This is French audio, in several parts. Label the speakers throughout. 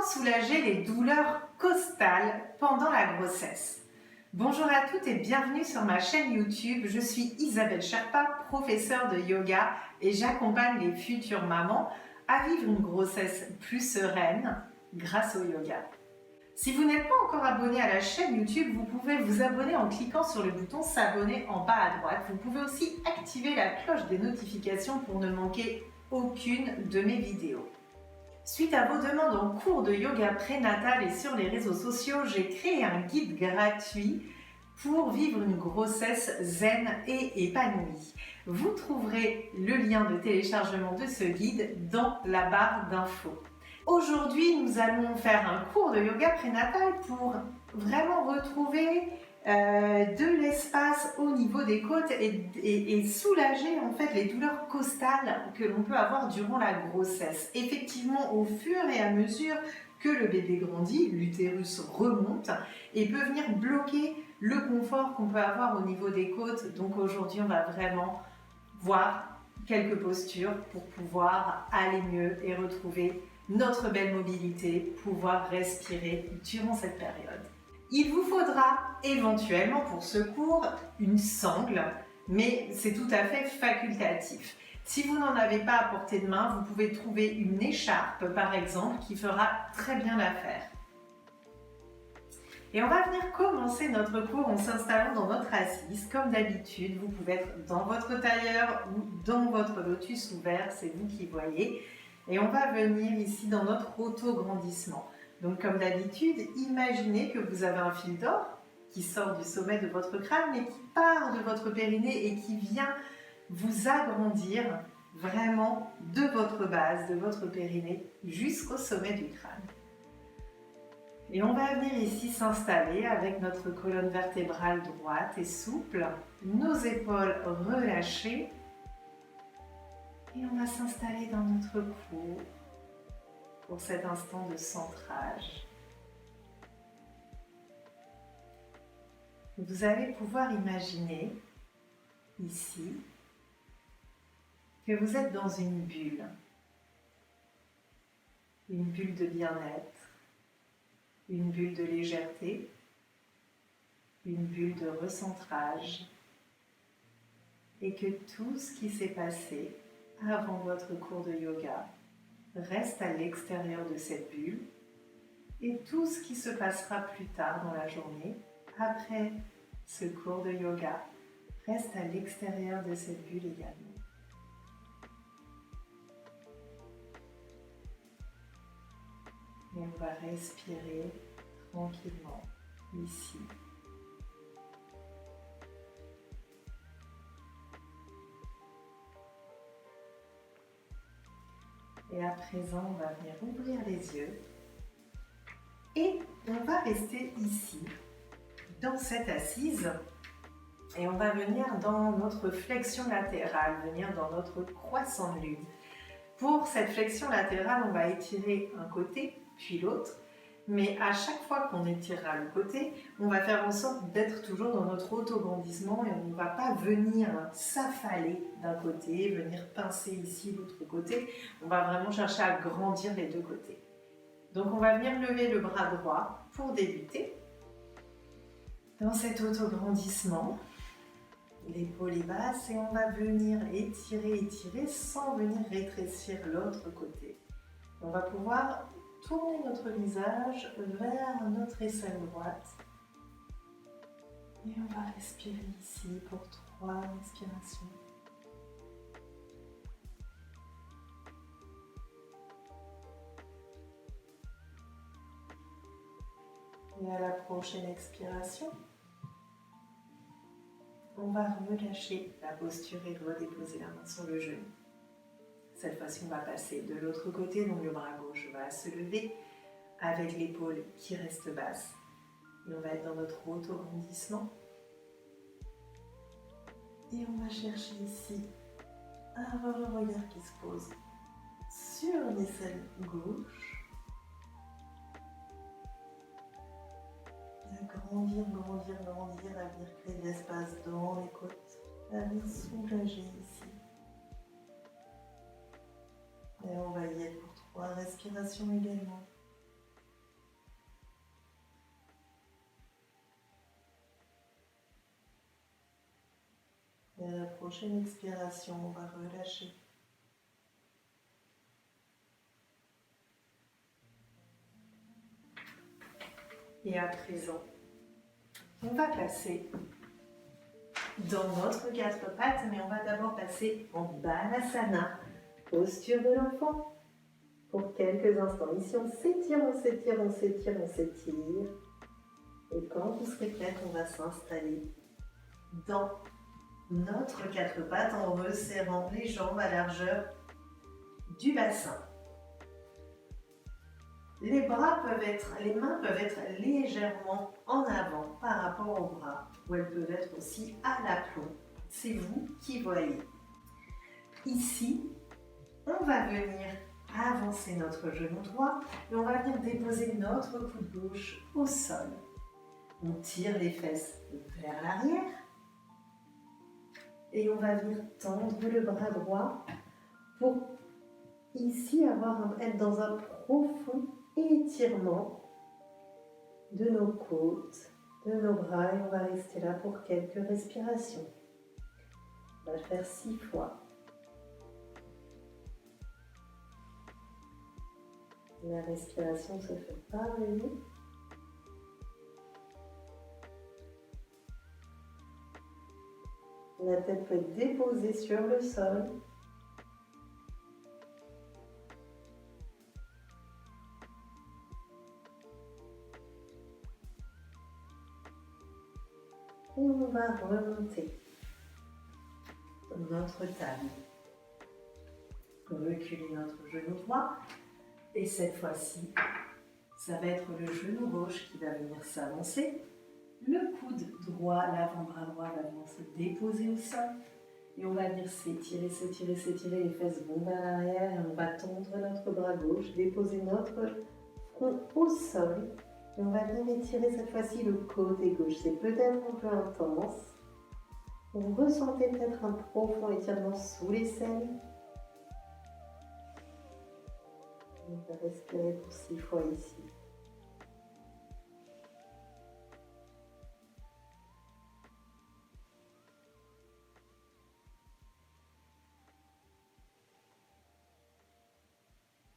Speaker 1: soulager les douleurs costales pendant la grossesse? Bonjour à toutes et bienvenue sur ma chaîne YouTube. Je suis Isabelle Sherpa, professeure de yoga et j'accompagne les futures mamans à vivre une grossesse plus sereine grâce au yoga. Si vous n'êtes pas encore abonné à la chaîne YouTube, vous pouvez vous abonner en cliquant sur le bouton s'abonner en bas à droite. Vous pouvez aussi activer la cloche des notifications pour ne manquer aucune de mes vidéos. Suite à vos demandes en cours de yoga prénatal et sur les réseaux sociaux, j'ai créé un guide gratuit pour vivre une grossesse zen et épanouie. Vous trouverez le lien de téléchargement de ce guide dans la barre d'infos. Aujourd'hui, nous allons faire un cours de yoga prénatal pour vraiment retrouver de l'espace au niveau des côtes et soulager en fait les douleurs costales que l'on peut avoir durant la grossesse. Effectivement, au fur et à mesure que le bébé grandit, l'utérus remonte et peut venir bloquer le confort qu'on peut avoir au niveau des côtes. Donc aujourd'hui, on va vraiment voir quelques postures pour pouvoir aller mieux et retrouver notre belle mobilité, pouvoir respirer durant cette période. Il vous faudra éventuellement pour ce cours une sangle, mais c'est tout à fait facultatif. Si vous n'en avez pas à portée de main, vous pouvez trouver une écharpe par exemple qui fera très bien l'affaire. Et on va venir commencer notre cours en s'installant dans notre assise. Comme d'habitude, vous pouvez être dans votre tailleur ou dans votre lotus ouvert, c'est vous qui voyez. Et on va venir ici dans notre auto-grandissement. Donc comme d'habitude, imaginez que vous avez un fil d'or qui sort du sommet de votre crâne mais qui part de votre périnée et qui vient vous agrandir vraiment de votre base, de votre périnée jusqu'au sommet du crâne. Et on va venir ici s'installer avec notre colonne vertébrale droite et souple, nos épaules relâchées et on va s'installer dans notre cou pour cet instant de centrage. Vous allez pouvoir imaginer ici que vous êtes dans une bulle de bien-être, une bulle de légèreté, une bulle de recentrage et que tout ce qui s'est passé avant votre cours de yoga reste à l'extérieur de cette bulle et tout ce qui se passera plus tard dans la journée, après ce cours de yoga, reste à l'extérieur de cette bulle également. Et on va respirer tranquillement ici. Et à présent, on va venir ouvrir les yeux et on va rester ici, dans cette assise et on va venir dans notre flexion latérale, venir dans notre croissant de lune. Pour cette flexion latérale, on va étirer un côté puis l'autre, mais à chaque fois qu'on étirera le côté, on va faire en sorte d'être toujours dans notre auto-grandissement et on ne va pas venir s'affaler d'un côté, venir pincer ici l'autre côté. On va vraiment chercher à grandir les deux côtés. Donc on va venir lever le bras droit pour débuter. Dans cet auto-grandissement, l'épaule est basse et on va venir étirer sans venir rétrécir l'autre côté. On va pouvoir tourner notre visage vers notre aisselle droite et on va respirer ici pour 3 respirations. Et à la prochaine expiration, on va relâcher la posture et redéposer la main sur le genou. Cette fois-ci, on va passer de l'autre côté, donc le bras gauche va se lever avec l'épaule qui reste basse. Et on va être dans notre auto-grandissement. Et on va chercher ici à avoir le regard qui se pose sur l'aisselle gauche. À grandir, à venir créer de l'espace dans les côtes, à venir soulager ici. Et on va y être pour 3 respirations également. prochaine expiration, on va relâcher. Et à présent, on va passer dans notre quatre pattes, mais on va d'abord passer en Balasana, posture de l'enfant. Pour quelques instants, ici on s'étire, on s'étire, on s'étire, on s'étire. Et quand vous serez prête, on va s'installer dans notre quatre pattes en resserrant les jambes à largeur du bassin. Les mains peuvent être légèrement en avant par rapport aux bras, ou elles peuvent être aussi à l'aplomb. C'est vous qui voyez. Ici, on va venir avancer notre genou droit et on va venir déposer notre coude gauche au sol. On tire les fesses vers l'arrière et on va venir tendre le bras droit pour ici être dans un profond étirement de nos côtes, de nos bras, et on va rester là pour quelques respirations. On va le faire 6 fois. La respiration se fait parvenir. La tête peut être déposée sur le sol. Et on va remonter notre table. Reculer notre genou droit. Et cette fois-ci, ça va être le genou gauche qui va venir s'avancer. Le coude droit, l'avant-bras droit va venir se déposer au sol. Et on va venir s'étirer, s'étirer, s'étirer. Les fesses vont vers l'arrière et on va tendre notre bras gauche, déposer notre front au sol. Et on va venir étirer cette fois-ci le côté gauche. C'est peut-être un peu intense. Vous ressentez peut-être un profond étirement sous les selles. On va respirer pour 6 fois ici.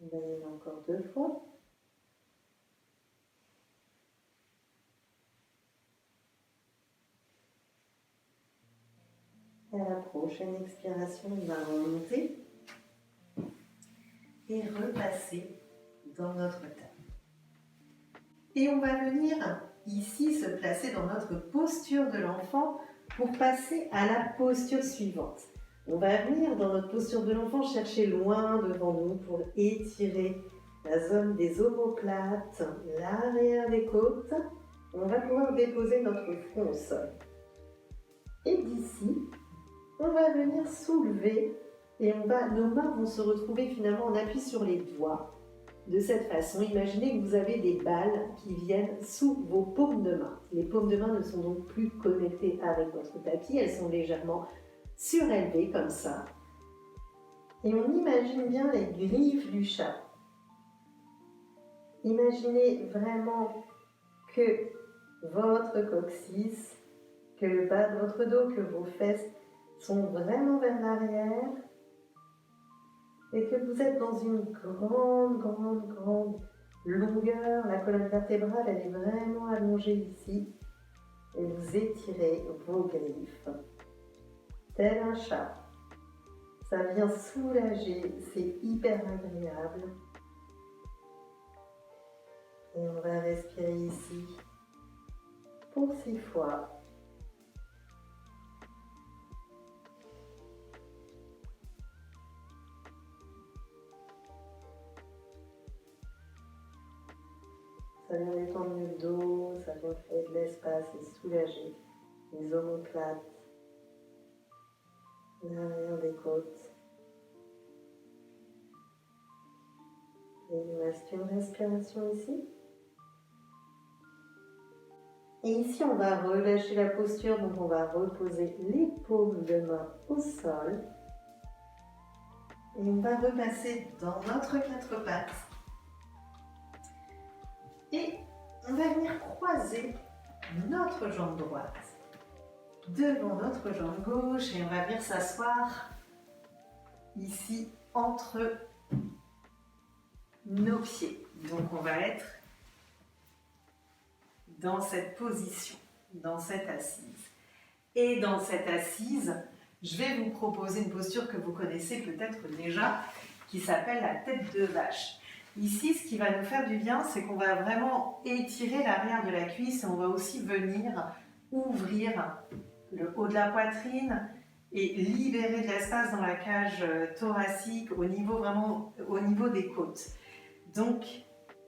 Speaker 1: On va y aller encore 2 fois. À la prochaine expiration, on va remonter et repasser dans notre table. Et on va venir ici se placer dans notre posture de l'enfant pour passer à la posture suivante. On va venir dans notre posture de l'enfant chercher loin devant nous pour étirer la zone des omoplates, l'arrière des côtes. On va pouvoir déposer notre front au sol. Et d'ici, on va venir soulever et nos mains vont se retrouver finalement en appui sur les doigts. De cette façon, imaginez que vous avez des balles qui viennent sous vos paumes de main. Les paumes de main ne sont donc plus connectées avec votre tapis, elles sont légèrement surélevées comme ça. Et on imagine bien les griffes du chat. Imaginez vraiment que votre coccyx, que le bas de votre dos, que vos fesses sont vraiment vers l'arrière et que vous êtes dans une grande longueur. La colonne vertébrale, elle est vraiment allongée ici et vous étirez vos griffes tel un chat. Ça vient soulager, c'est hyper agréable. Et on va respirer ici pour 6 fois. Ça vient détendre le dos, ça vient créer de l'espace et soulager les omoplates, l'arrière des côtes. Et il nous reste une respiration ici. Et ici, on va relâcher la posture, donc on va reposer les paumes de main au sol. Et on va repasser dans notre quatre pattes. Et on va venir croiser notre jambe droite. devant notre jambe gauche et on va venir s'asseoir ici entre nos pieds. Donc on va être dans cette position, dans cette assise. Et dans cette assise, je vais vous proposer une posture que vous connaissez peut-être déjà, qui s'appelle la tête de vache. Ici, ce qui va nous faire du bien, c'est qu'on va vraiment étirer l'arrière de la cuisse et on va aussi venir ouvrir le haut de la poitrine et libérer de l'espace dans la cage thoracique au niveau des côtes. Donc,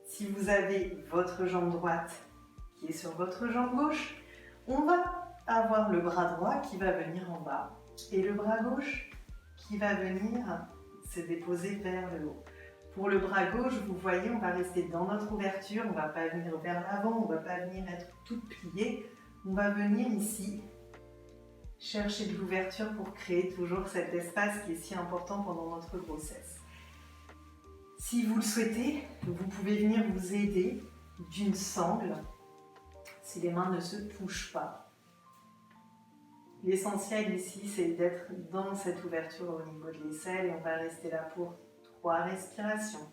Speaker 1: si vous avez votre jambe droite qui est sur votre jambe gauche, on va avoir le bras droit qui va venir en bas et le bras gauche qui va venir se déposer vers le haut. Pour le bras gauche, vous voyez, on va rester dans notre ouverture, on ne va pas venir vers l'avant, on ne va pas venir être toute pliée, on va venir ici chercher de l'ouverture pour créer toujours cet espace qui est si important pendant notre grossesse. Si vous le souhaitez, vous pouvez venir vous aider d'une sangle si les mains ne se touchent pas. L'essentiel ici, c'est d'être dans cette ouverture au niveau de l'aisselle et on va rester là pour 3 respirations.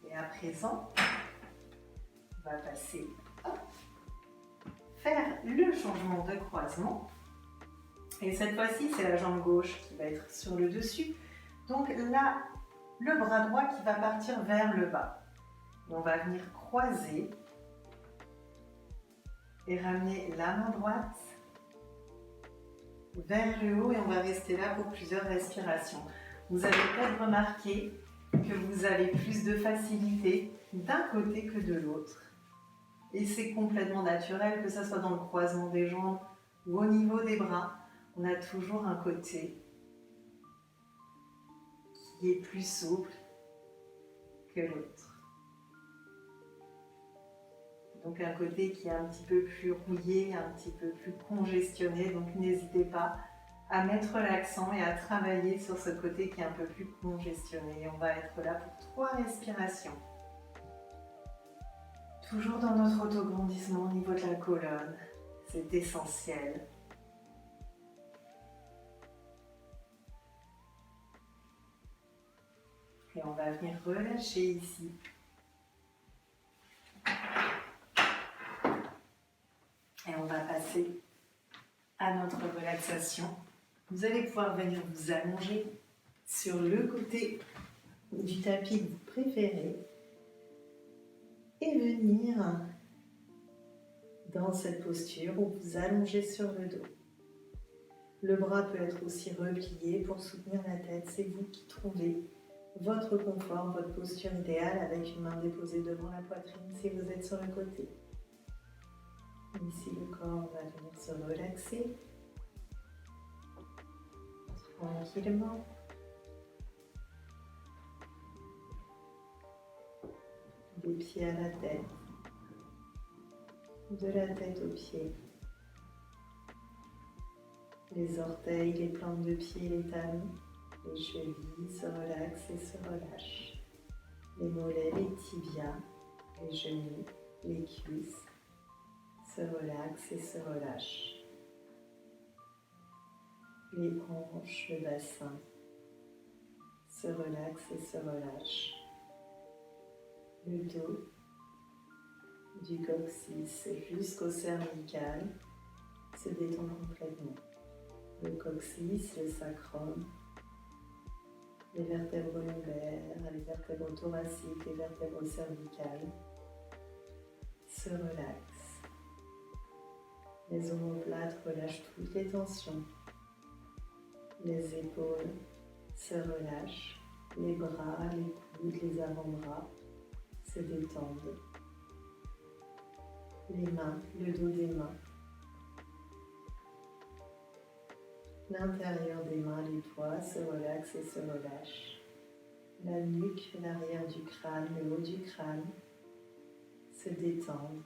Speaker 1: Et à présent, on va passer faire le changement de croisement. Et cette fois-ci, c'est la jambe gauche qui va être sur le dessus. Donc là, le bras droit qui va partir vers le bas. On va venir croiser et ramener la main droite vers le haut et on va rester là pour plusieurs respirations. Vous allez peut-être remarquer que vous avez plus de facilité d'un côté que de l'autre. Et c'est complètement naturel, que ce soit dans le croisement des jambes ou au niveau des bras. On a toujours un côté qui est plus souple que l'autre. Donc un côté qui est un petit peu plus rouillé, un petit peu plus congestionné. Donc n'hésitez pas à mettre l'accent et à travailler sur ce côté qui est un peu plus congestionné. Et on va être là pour 3 respirations. Toujours dans notre autograndissement au niveau de la colonne. C'est essentiel. Et on va venir relâcher ici. Et on va passer à notre relaxation. Vous allez pouvoir venir vous allonger sur le côté du tapis que vous préférez et venir dans cette posture où vous allongez sur le dos. Le bras peut être aussi replié pour soutenir la tête. C'est vous qui trouvez votre confort, votre posture idéale avec une main déposée devant la poitrine si vous êtes sur le côté. Ici, le corps va venir se relaxer tranquillement. Des pieds à la tête, de la tête aux pieds. Les orteils, les plantes de pied, les talons, les chevilles se relaxent et se relâchent. Les mollets, les tibias, les genoux, les cuisses se relaxent et se relâchent. Les hanches, le bassin se relaxent et se relâchent. Le dos, du coccyx jusqu'au cervical, se détend complètement. Le coccyx, le sacrum, les vertèbres lombaires, les vertèbres thoraciques, les vertèbres cervicales se relaxent. Les omoplates relâchent toutes les tensions. Les épaules se relâchent. Les bras, les coudes, les avant-bras se détendent. Les mains, le dos des mains. L'intérieur des mains, les doigts se relaxent et se relâchent. La nuque, l'arrière du crâne, le haut du crâne se détendent.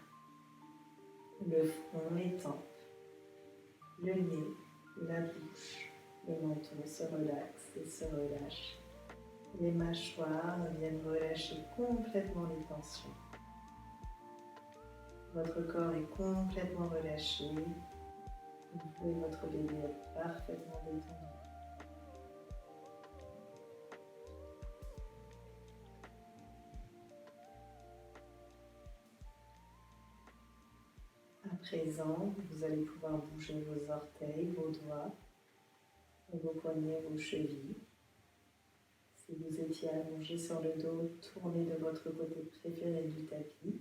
Speaker 1: Le front, les tempes, le nez, la bouche, le menton se relaxe et se relâche. Les mâchoires viennent relâcher complètement les tensions. Votre corps est complètement relâché. Vous et votre bébé êtes parfaitement détendus. À présent, vous allez pouvoir bouger vos orteils, vos doigts, vos poignets, vos chevilles. Si vous étiez allongé sur le dos, tournez de votre côté préféré du tapis,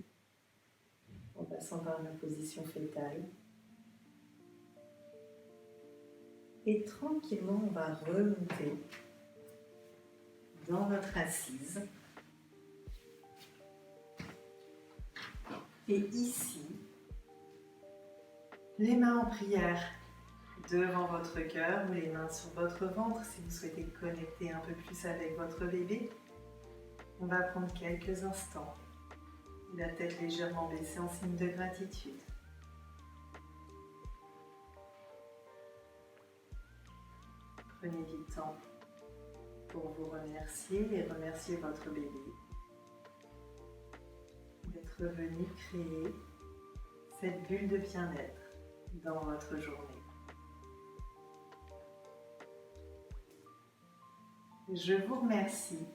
Speaker 1: en passant par la position fétale. Et tranquillement, on va remonter dans votre assise. Et ici, les mains en prière devant votre cœur ou les mains sur votre ventre si vous souhaitez connecter un peu plus avec votre bébé. On va prendre quelques instants, la tête légèrement baissée en signe de gratitude. Prenez du temps pour vous remercier et remercier votre bébé d'être venu créer cette bulle de bien-être dans votre journée. Je vous remercie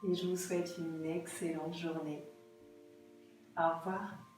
Speaker 1: et je vous souhaite une excellente journée. Au revoir.